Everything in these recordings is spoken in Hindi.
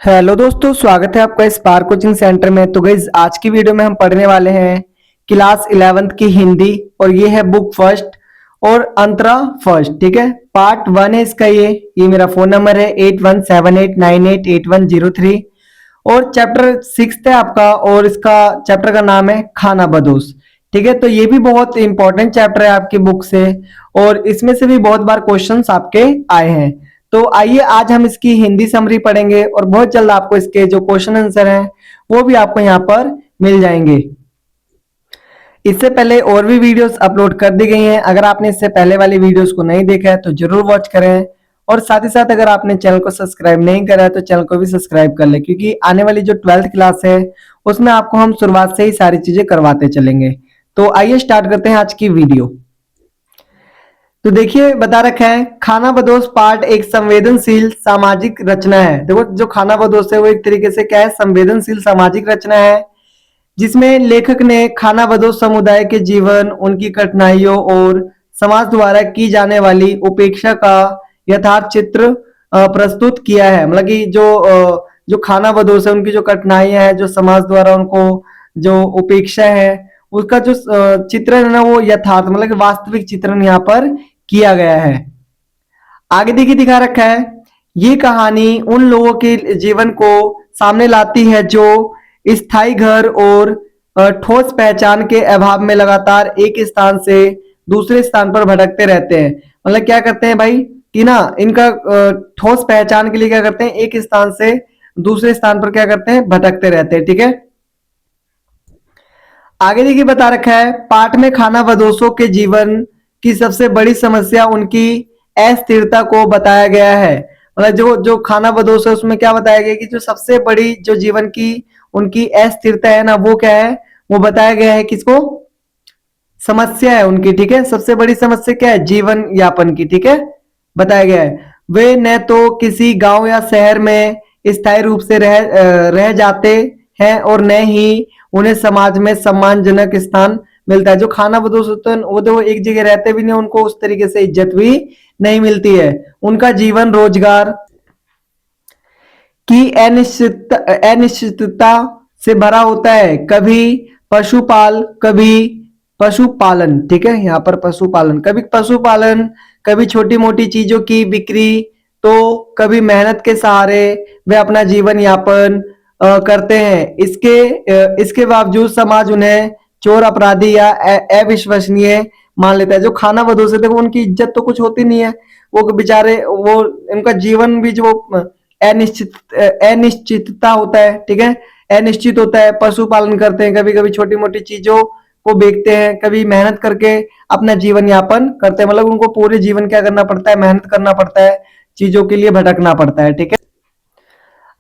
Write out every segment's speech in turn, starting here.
हेलो दोस्तों, स्वागत है आपका स्पार्क कोचिंग सेंटर में। तो गाइस, आज की वीडियो में हम पढ़ने वाले हैं क्लास 11th की हिंदी, और ये है बुक फर्स्ट और अंतरा फर्स्ट। ठीक है, पार्ट 1 है इसका। ये मेरा फोन नंबर है 8178988103, और चैप्टर 6 है आपका, और इसका चैप्टर का नाम है खाना बदोश। ठीक है, तो ये भी बहुत इंपॉर्टेंट चैप्टर है आपकी बुक से, और इसमें से भी बहुत बार क्वेश्चंस आपके आए हैं। तो आइए आज हम इसकी हिंदी समरी पढ़ेंगे, और बहुत जल्द आपको इसके जो क्वेश्चन आंसर हैं वो भी आपको यहाँ पर मिल जाएंगे। इससे पहले और भी वीडियोस अपलोड कर दी गई हैं। अगर आपने इससे पहले वाली वीडियोस को नहीं देखा है तो जरूर वॉच करें, और साथ ही साथ अगर आपने चैनल को सब्सक्राइब नहीं करा है तो चैनल को भी सब्सक्राइब कर ले, क्योंकि आने वाली जो 12th क्लास है उसमें आपको हम शुरुआत से ही सारी चीजें करवाते चलेंगे। तो आइए स्टार्ट करते हैं आज की वीडियो। तो देखिए, बता रखा है खाना बदोश पाठ एक संवेदनशील सामाजिक रचना है। देखो, जो खाना बदोश है वो एक तरीके से क्या है, संवेदनशील सामाजिक रचना है, जिसमें लेखक ने खाना बदोश समुदाय के जीवन, उनकी कठिनाइयों और समाज द्वारा की जाने वाली उपेक्षा का यथार्थ चित्र प्रस्तुत किया है। मतलब कि जो खाना बदोश है, उनकी जो कठिनाइयां हैं, जो समाज द्वारा उनको जो उपेक्षा है, उसका जो चित्रण है ना, वो यथार्थ मतलब कि वास्तविक चित्रण यहाँ पर किया गया है। आगे देखिए, दिखा रखा है ये कहानी उन लोगों के जीवन को सामने लाती है जो स्थायी घर और ठोस पहचान के अभाव में लगातार एक स्थान से दूसरे स्थान पर भटकते रहते हैं। मतलब क्या करते हैं भाई कि ना, इनका ठोस पहचान के लिए क्या करते हैं, एक स्थान से दूसरे स्थान पर क्या करते हैं, भटकते रहते हैं। ठीक है, आगे देखिए, बता रखा है पाठ में खाना बदोशों के जीवन की सबसे बड़ी समस्या उनकी अस्थिरता को बताया गया है। मतलब जो जो खाना बदोश है उसमें क्या बताया गया कि जो सबसे बड़ी जो जीवन की उनकी अस्थिरता है ना, वो क्या है, वो बताया गया है। किसको? समस्या है उनकी। ठीक है, सबसे बड़ी समस्या क्या है, जीवन यापन की। ठीक है, बताया गया है वे न तो किसी गांव या शहर में स्थायी रूप से रह जाते हैं, और न ही उन्हें समाज में सम्मानजनक स्थान मिलता है। जो खाना बदोश होते हैं वो तो एक जगह रहते भी नहीं, उनको उस तरीके से इज्जत भी नहीं मिलती है। उनका जीवन रोजगार की अनिश्चितता से भरा होता है। कभी पशुपालन, ठीक है, यहाँ पर पशुपालन, कभी छोटी मोटी चीजों की बिक्री, तो कभी मेहनत के सहारे वे अपना जीवन यापन करते हैं। इसके बावजूद समाज उन्हें चोर, अपराधी या अविश्वसनीय मान लेता है। जो खाना बदोश है, देखो उनकी इज्जत तो कुछ होती नहीं है। वो बेचारे, वो उनका जीवन भी जो अनिश्चितता होता है। ठीक है, अनिश्चित होता है। पशुपालन करते हैं, कभी कभी छोटी मोटी चीजों को बेचते हैं, कभी मेहनत करके अपना जीवन यापन करते हैं। मतलब उनको पूरे जीवन क्या करना पड़ता है, मेहनत करना पड़ता है, चीजों के लिए भटकना पड़ता है। ठीक है,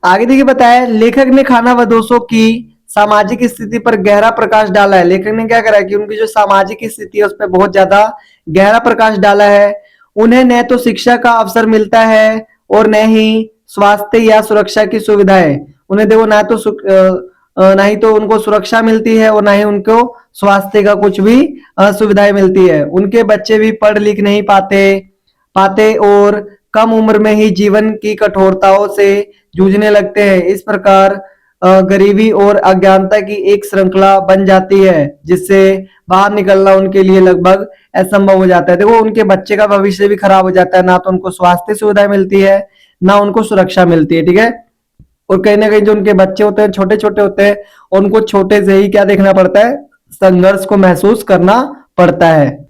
आगे देखिए, बताया लेखक ने खाना बदोशों की सामाजिक स्थिति पर गहरा प्रकाश डाला है। लेखक ने क्या करा है कि उनकी जो सामाजिक स्थिति है उस पर बहुत ज्यादा गहरा प्रकाश डाला है। उन्हें न तो शिक्षा का अवसर मिलता है और न ही स्वास्थ्य या सुरक्षा की सुविधाएं। उन्हें देखो, ना ही तो उनको सुरक्षा मिलती है, और ना ही उनको स्वास्थ्य का कुछ भी सुविधाएं मिलती है। उनके बच्चे भी पढ़ लिख नहीं पाते और कम उम्र में ही जीवन की कठोरताओं से जूझने लगते हैं। इस प्रकार गरीबी और अज्ञानता की एक श्रृंखला बन जाती है, जिससे बाहर निकलना उनके लिए लगभग असंभव हो जाता है। देखो, उनके बच्चे का भविष्य भी खराब हो जाता है, ना तो उनको स्वास्थ्य सुविधाएं मिलती है, ना उनको सुरक्षा मिलती है। ठीक है, और कहीं ना कहीं जो उनके बच्चे होते हैं छोटे छोटे होते हैं, उनको छोटे से ही क्या देखना पड़ता है, संघर्ष को महसूस करना पड़ता है।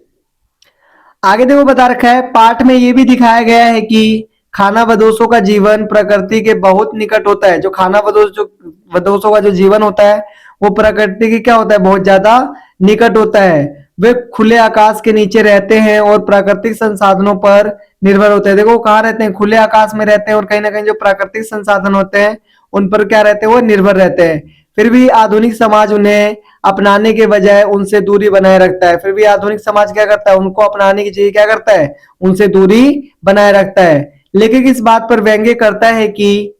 आगे देखो, बता रखा है पाठ में ये भी दिखाया गया है कि खाना बदोशों का जीवन प्रकृति के बहुत निकट होता है। जो खाना बदोशों का जो जीवन होता है वो प्रकृति के क्या होता है, बहुत ज्यादा निकट होता है। वे खुले आकाश के नीचे रहते हैं और प्राकृतिक संसाधनों पर निर्भर होते हैं। देखो, कहाँ रहते हैं, खुले आकाश में रहते हैं, और कहीं ना कहीं जो प्राकृतिक संसाधन होते हैं उन पर क्या रहते हैं, वो निर्भर रहते हैं। फिर भी आधुनिक समाज उन्हें अपनाने के बजाय उनसे दूरी बनाए रखता है। फिर भी आधुनिक समाज क्या करता है, उनको अपनाने की चीज क्या करता है, उनसे दूरी बनाए रखता है। लेकिन इस बात पर व्यंग्य करता है कि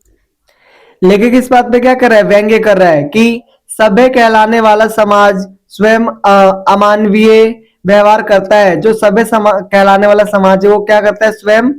लेखक इस बात पे क्या कर रहा है, व्यंग्य कर रहा है कि सभ्य कहलाने वाला समाज स्वयं अमानवीय व्यवहार करता है। जो सभ्य कहलाने वाला समाज है वो क्या करता है, स्वयं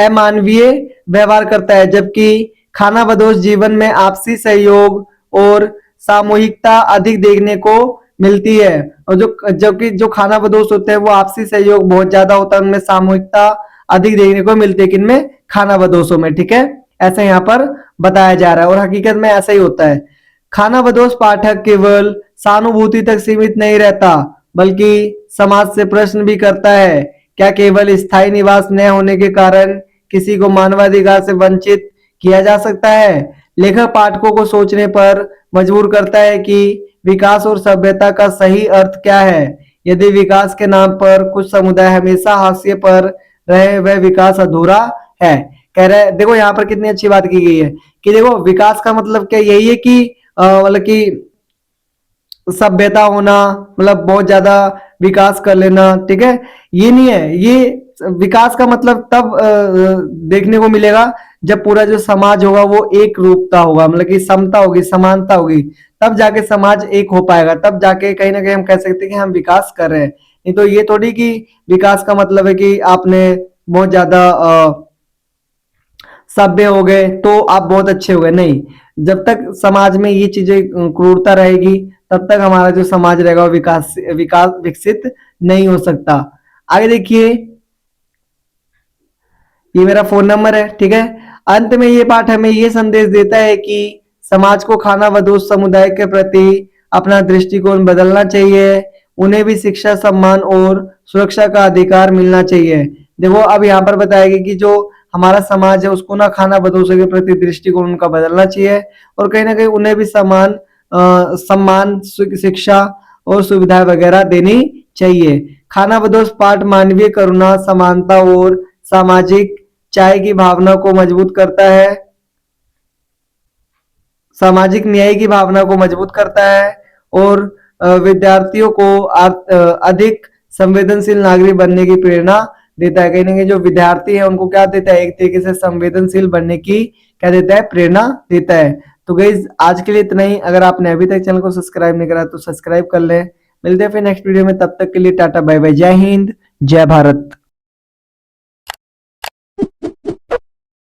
अमानवीय व्यवहार करता है, जबकि खानाबदोश जीवन में आपसी सहयोग और सामूहिकता अधिक देखने को मिलती है। और जबकि जो खानाबदोश होते हैं वो आपसी सहयोग बहुत ज्यादा होता है, उनमें सामूहिकता अधिक देखने को मिलती है। किनमें? खानाबदोशों में। ठीक है, ऐसा यहाँ पर बताया जा रहा है और हकीकत में ऐसा ही होता है। खानाबदोश पाठक केवल सहानुभूति तक सीमित नहीं रहता बल्कि समाज से प्रश्न भी करता है, क्या केवल स्थायी निवास न होने के कारण किसी को मानवाधिकार से वंचित किया जा सकता है? लेखक पाठकों को सोचने पर मजबूर करता है कि विकास और सभ्यता का सही अर्थ क्या है। यदि विकास के नाम पर कुछ समुदाय हमेशा हाशिए पर रहे, वह विकास अधूरा है। कह रहे, देखो यहाँ पर कितनी अच्छी बात की गई है कि देखो विकास का मतलब क्या यही है कि मतलब कि सभ्यता होना, मतलब बहुत ज्यादा विकास कर लेना। ठीक है, ये नहीं है। ये विकास का मतलब तब देखने को मिलेगा जब पूरा जो समाज होगा वो एक रूपता होगा, मतलब कि समता होगी, समानता होगी, तब जाके समाज एक हो पाएगा, तब जाके कहीं ना कहीं हम कह सकते हैं कि हम विकास कर रहे हैं। नहीं तो ये थोड़ी कि विकास का मतलब है कि आपने बहुत ज्यादा सभ्य हो गए तो आप बहुत अच्छे हो गए, नहीं। जब तक समाज में ये चीजें क्रूरता रहेगी तब तक हमारा जो समाज रहेगा वो विकास विकास विकसित नहीं हो सकता। आगे देखिए, ये मेरा फोन नंबर है। ठीक है, अंत में ये पाठ हमें ये संदेश देता है कि समाज को खानाबदोश समुदाय के प्रति अपना दृष्टिकोण बदलना चाहिए। उन्हें भी शिक्षा, सम्मान और सुरक्षा का अधिकार मिलना चाहिए। देखो अब यहाँ पर बताएगी कि जो हमारा समाज है उसको ना खानाबदोशों के प्रति दृष्टिकोण उनका बदलना चाहिए और कहीं ना कहीं उन्हें भी सम्मान, शिक्षा और सुविधाएं वगैरह देनी चाहिए। खानाबदोश पाठ मानवीय करुणा, समानता और सामाजिक चाय की भावना को मजबूत करता है, सामाजिक न्याय की भावना को मजबूत करता है और विद्यार्थियों को अधिक संवेदनशील नागरिक बनने की प्रेरणा देता है। कहीं ना कहीं जो विद्यार्थी है उनको क्या देता है, एक तरीके से संवेदनशील बनने की क्या देता है, प्रेरणा देता है। तो गाइस आज के लिए इतना ही। अगर आपने अभी तक चैनल को सब्सक्राइब नहीं करा तो सब्सक्राइब कर ले। मिलते हैं फिर नेक्स्ट वीडियो में, तब तक के लिए टाटा बाय बाय, जय हिंद, जय भारत।